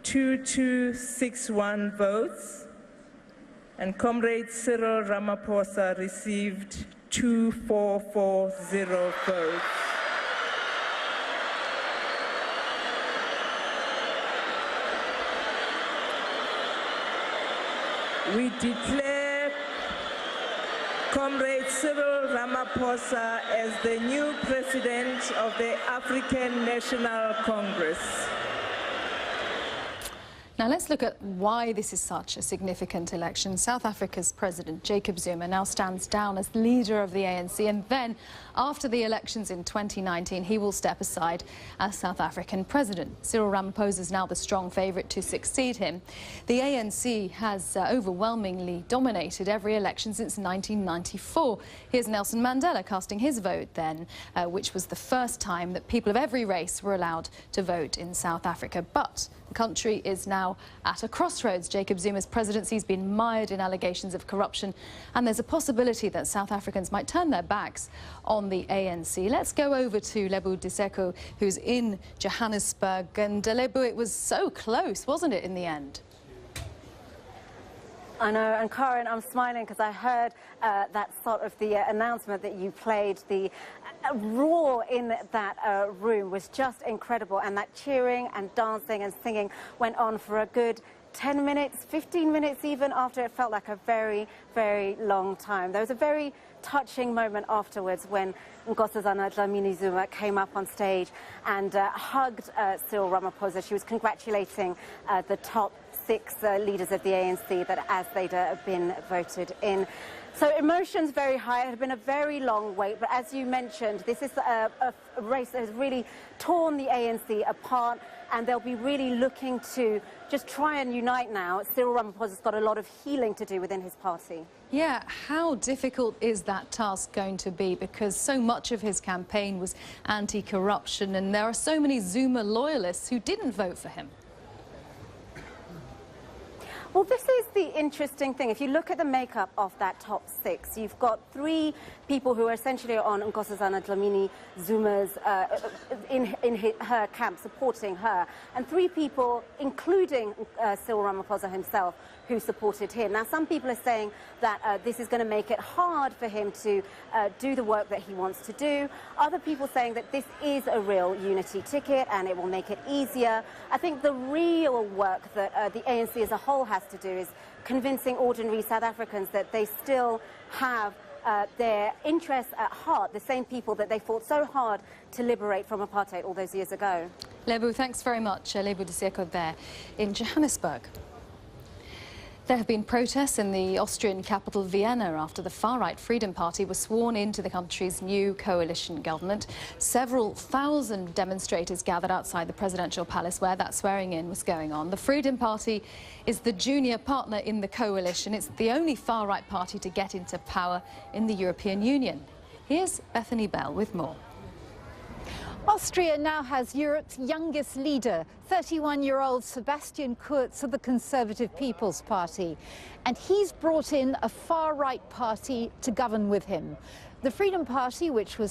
2261 votes, and Comrade Cyril Ramaphosa received 2440 votes. We declare Comrade Cyril Ramaphosa as the new president of the African National Congress. Now let's look at why this is such a significant election. South Africa's President Jacob Zuma now stands down as leader of the ANC, and then after the elections in 2019 he will step aside as South African president. Cyril Ramaphosa is now the strong favourite to succeed him. The ANC has overwhelmingly dominated every election since 1994. Here's Nelson Mandela casting his vote then, which was the first time that people of every race were allowed to vote in South Africa. But the country is now at a crossroads. Jacob Zuma's presidency has been mired in allegations of corruption, and there's a possibility that South Africans might turn their backs on the ANC. Let's go over to Lebo Diseko, who's in Johannesburg. And Lebo, it was so close, wasn't it, in the end? I know, and Karen, I'm smiling because I heard that sort of the announcement that you played. The roar in that room was just incredible, and that cheering and dancing and singing went on for a good 10 minutes, 15 minutes even, after it felt like a very, very long time. There was a very touching moment afterwards when Nkosazana Dlamini Zuma came up on stage and hugged Cyril Ramaphosa. She was congratulating the top 6 leaders of the ANC that as they'd been voted in. So emotions very high. It had been a very long wait, but as you mentioned, this is a race that has really torn the ANC apart, and they'll be really looking to just try and unite now. Cyril Ramaphosa's got a lot of healing to do within his party. Yeah, how difficult is that task going to be? Because so much of his campaign was anti-corruption, and there are so many Zuma loyalists who didn't vote for him. Well, this is the interesting thing. If you look at the makeup of that top 6, you've got 3 people who are essentially on Nkosazana Dlamini Zuma's, in her camp, supporting her, and 3 people, including Cyril Ramaphosa himself, who supported him. Now, some people are saying that this is going to make it hard for him to do the work that he wants to do. Other people saying that this is a real unity ticket and it will make it easier. I think the real work that the ANC as a whole has to do is convincing ordinary South Africans that they still have their interests at heart, the same people that they fought so hard to liberate from apartheid all those years ago. Lebo, thanks very much. Lebo Diseko there in Johannesburg. There have been protests in the Austrian capital Vienna after the far-right Freedom Party was sworn into the country's new coalition government. Several thousand demonstrators gathered outside the presidential palace where that swearing-in was going on. The Freedom Party is the junior partner in the coalition. It's the only far-right party to get into power in the European Union. Here's Bethany Bell with more. Austria now has Europe's youngest leader, 31-year-old Sebastian Kurz of the Conservative People's Party. And he's brought in a far-right party to govern with him. The Freedom Party, which was